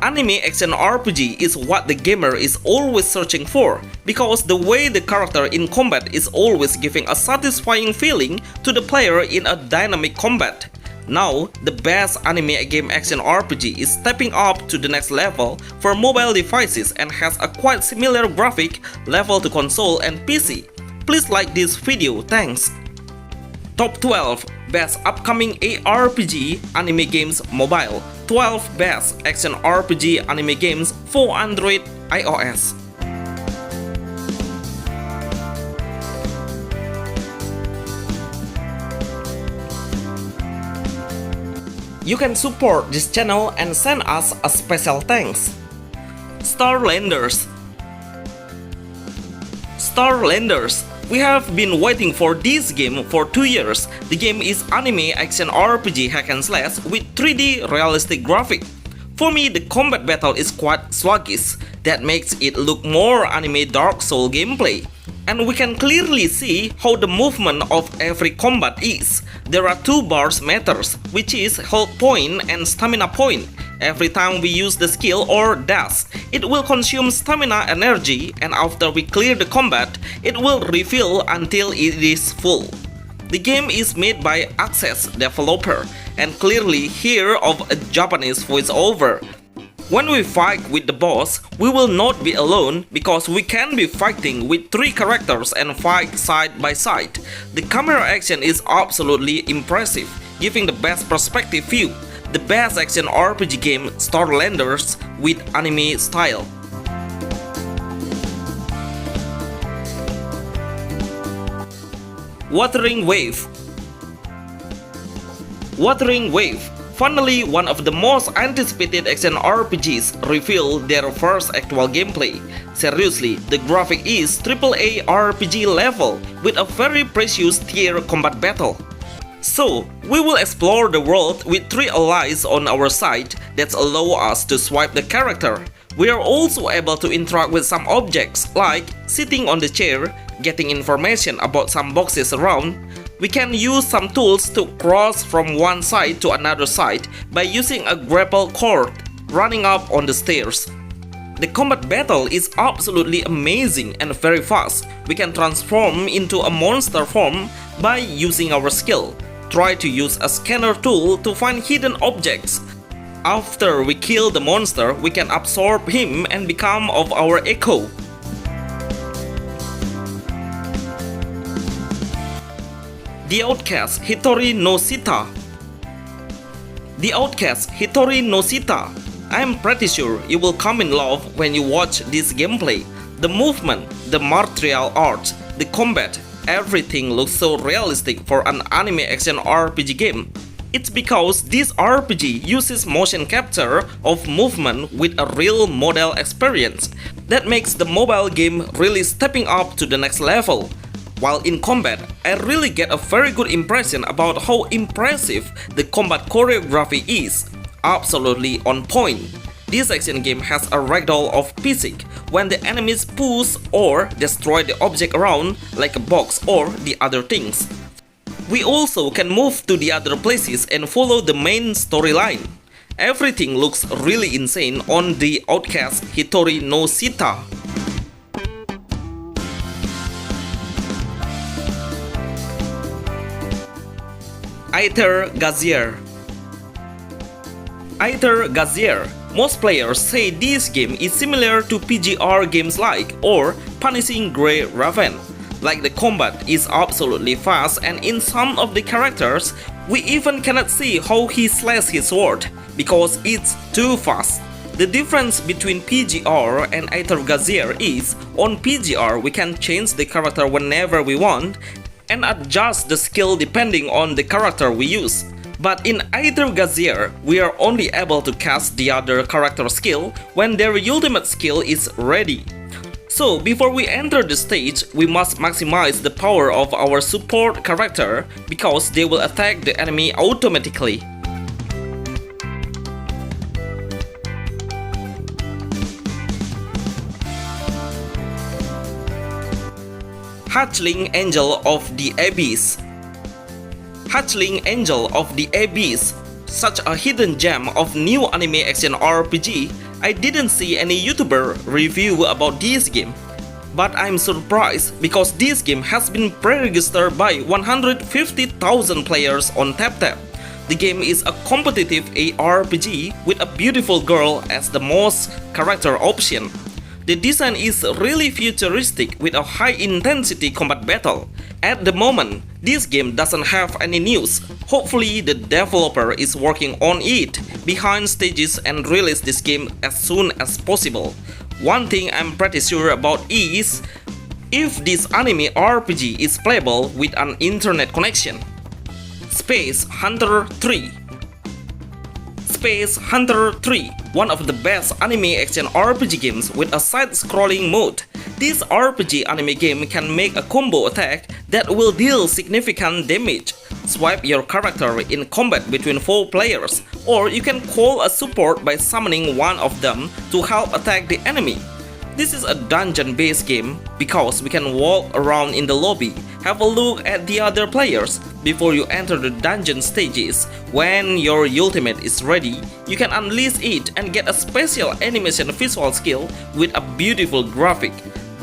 Anime action RPG is what the gamer is always searching for, because the way the character in combat is always giving a satisfying feeling to the player in a dynamic combat. Now, the best anime game action RPG is stepping up to the next level for mobile devices and has a quite similar graphic level to console and PC. Please like this video, thanks! Top 12 Best Upcoming ARPG Anime Games Mobile. 12 Best Action RPG Anime Games for Android, iOS. You can support this channel and send us a special thanks. Starlanders. Starlanders. We have been waiting for this game for 2 years. The game is anime action RPG hack and slash with 3D realistic graphic. For me, the combat battle is quite sluggish. That makes it look more anime Dark Soul gameplay. And we can clearly see how the movement of every combat is. There are 2 bars matters, which is health point and stamina point. Every time we use the skill or dash, it will consume stamina energy, and after we clear the combat, it will refill until it is full. The game is made by Outcast developer, and clearly hear of a Japanese voiceover. When we fight with the boss, we will not be alone because we can be fighting with 3 characters and fight side by side. The camera action is absolutely impressive, giving the best perspective view. The best action RPG game Starlanders with anime style. Wuthering Wave. Wuthering Wave. Finally, one of the most anticipated action RPGs revealed their first actual gameplay. Seriously, the graphic is AAA RPG level with a very precious tier combat battle. So, we will explore the world with 3 allies on our side that allow us to swipe the character. We are also able to interact with some objects like sitting on the chair, getting information about some boxes around. We can use some tools to cross from one side to another side by using a grapple cord running up on the stairs. The combat battle is absolutely amazing and very fast. We can transform into a monster form by using our skill. Try to use a scanner tool to find hidden objects. After we kill the monster, we can absorb him and become of our echo. The Outcast Hitori no Sita. The Outcast Hitori no Sita. I am pretty sure you will come in love when you watch this gameplay. The movement, the martial arts, the combat, everything looks so realistic for an anime action RPG game. It's because this RPG uses motion capture of movement with a real model experience that makes the mobile game really stepping up to the next level. While in combat, I really get a very good impression about how impressive the combat choreography is. Absolutely on point. This action game has a ragdoll of physics when the enemies push or destroy the object around like a box or the other things. We also can move to the other places and follow the main storyline. Everything looks really insane on the Outcast Hitori no Sita. Aether Gazer. Aether Gazer. Most players say this game is similar to PGR games like or Punishing Grey Raven. Like the combat is absolutely fast, and in some of the characters, we even cannot see how he slashes his sword because it's too fast. The difference between PGR and Aether Gazer is, on PGR we can change the character whenever we want and adjust the skill depending on the character we use. But in Aether Gazer, we are only able to cast the other character skill when their ultimate skill is ready. So before we enter the stage, we must maximize the power of our support character because they will attack the enemy automatically. Hatchling Angel of the Abyss. Hatchling Angel of the Abyss. Such a hidden gem of new anime action RPG, I didn't see any YouTuber review about this game. But I'm surprised because this game has been pre-registered by 150,000 players on TapTap. The game is a competitive ARPG with a beautiful girl as the most character option. The design is really futuristic with a high-intensity combat battle. At the moment, this game doesn't have any news. Hopefully the developer is working on it behind stages and release this game as soon as possible. One thing I'm pretty sure about is if this anime RPG is playable with an internet connection. Space Hunter 3. Space Hunter 3, one of the best anime action RPG games with a side-scrolling mode. This RPG anime game can make a combo attack that will deal significant damage. Swipe your character in combat between 4 players, or you can call a support by summoning one of them to help attack the enemy. This is a dungeon-based game because we can walk around in the lobby, have a look at the other players before you enter the dungeon stages. When your ultimate is ready, you can unleash it and get a special animation visual skill with a beautiful graphic.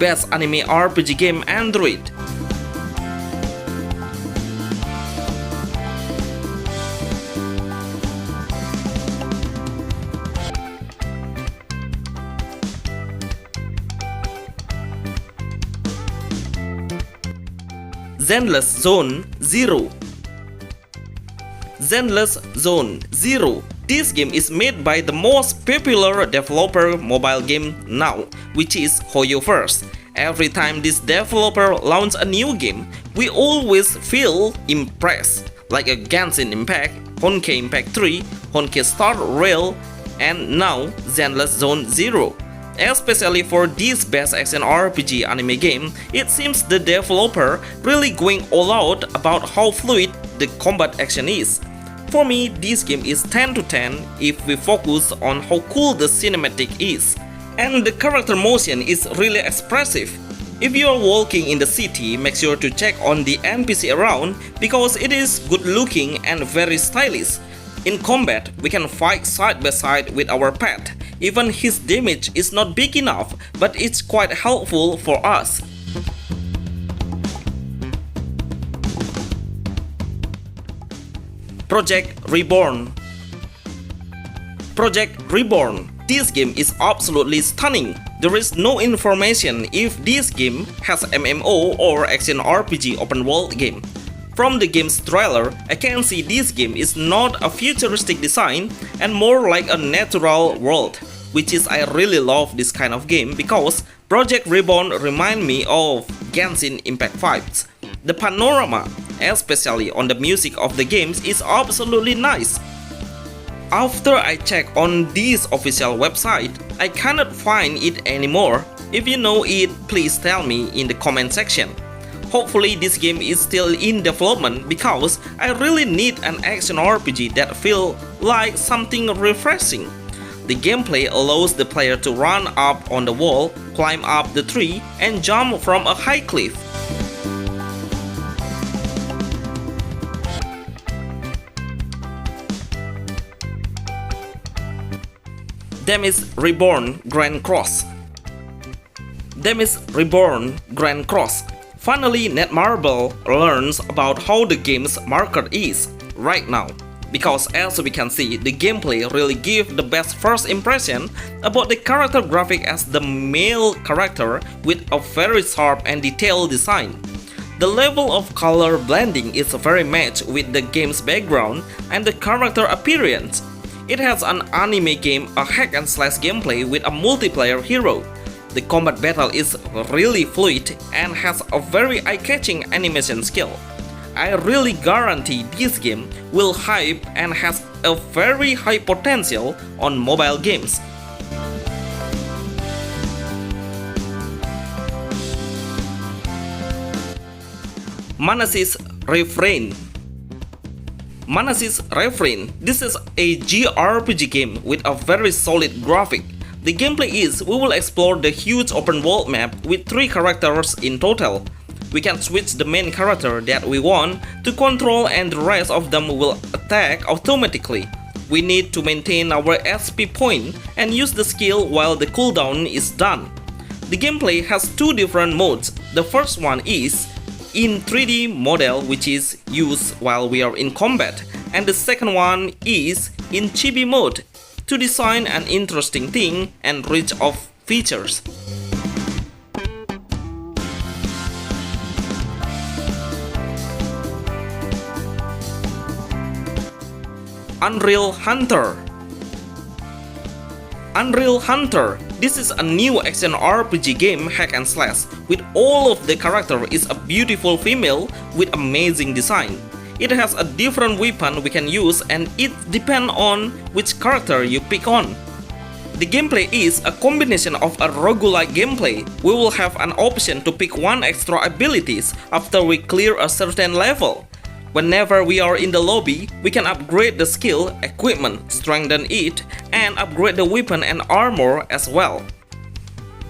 Best anime RPG game Android. Zenless Zone Zero. Zenless Zone Zero. This game is made by the most popular developer mobile game now, which is HoYoverse. Every time this developer launches a new game, we always feel impressed, like a Genshin Impact, Honkai Impact 3, Honkai Star Rail, and now Zenless Zone Zero. Especially for this best action RPG anime game, it seems the developer really going all out about how fluid the combat action is. For me, this game is 10 to 10 if we focus on how cool the cinematic is. And the character motion is really expressive. If you are walking in the city, make sure to check on the NPC around because it is good looking and very stylish. In combat, we can fight side by side with our pet. Even his damage is not big enough, but it's quite helpful for us. Project Reborn. Project Reborn. This game is absolutely stunning. There is no information if this game has MMO or action RPG open world game. From the game's trailer, I can see this game is not a futuristic design and more like a natural world, which is I really love this kind of game because Project Reborn remind me of Genshin Impact vibes. The panorama, especially on the music of the games, is absolutely nice. After I check on this official website, I cannot find it anymore. If you know it, please tell me in the comment section. Hopefully this game is still in development because I really need an action RPG that feels like something refreshing. The gameplay allows the player to run up on the wall, climb up the tree, and jump from a high cliff. Demis Reborn Grand Cross. Demis Reborn Grand Cross. Finally, Netmarble learns about how the game's market is right now. Because as we can see, the gameplay really gives the best first impression about the character graphic as the male character with a very sharp and detailed design. The level of color blending is very matched with the game's background and the character appearance. It has an anime game, a hack and slash gameplay with a multiplayer hero. The combat battle is really fluid and has a very eye-catching animation skill. I really guarantee this game will hype and has a very high potential on mobile games. Manasseh's Refrain. Manasseh's Refrain. This is a JRPG game with a very solid graphic. The gameplay is we will explore the huge open world map with 3 characters in total. We can switch the main character that we want to control and the rest of them will attack automatically. We need to maintain our SP point and use the skill while the cooldown is done. The gameplay has two different modes. The first one is in 3D model, which is used while we are in combat, and the second one is in chibi mode to design an interesting thing and rich of features. Unreal Hunter. Unreal Hunter. This is a new action RPG game hack and slash with all of the character is a beautiful female with amazing design. It has a different weapon we can use and it depends on which character you pick on. The gameplay is a combination of a roguelike gameplay. We will have an option to pick one extra abilities after we clear a certain level. Whenever we are in the lobby, we can upgrade the skill, equipment, strengthen it, and upgrade the weapon and armor as well.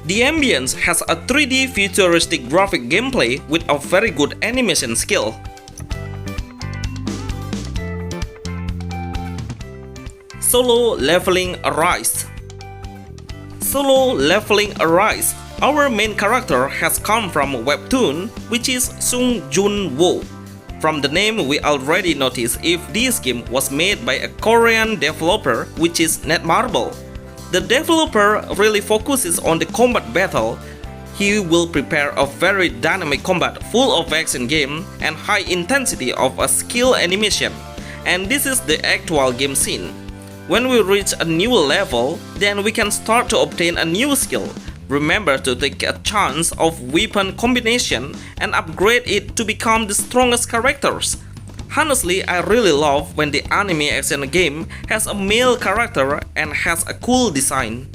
The ambience has a 3D futuristic graphic gameplay with a very good animation skill. Solo Leveling Arise. Solo Leveling Arise. Our main character has come from a webtoon, which is Sung Jun Woo. From the name, we already notice if this game was made by a Korean developer, which is Netmarble. The developer really focuses on the combat battle. He will prepare a very dynamic combat full of action game and high intensity of a skill animation. And this is the actual game scene. When we reach a new level, then we can start to obtain a new skill. Remember to take a chance of weapon combination and upgrade it to become the strongest characters. Honestly, I really love when the anime action game has a male character and has a cool design.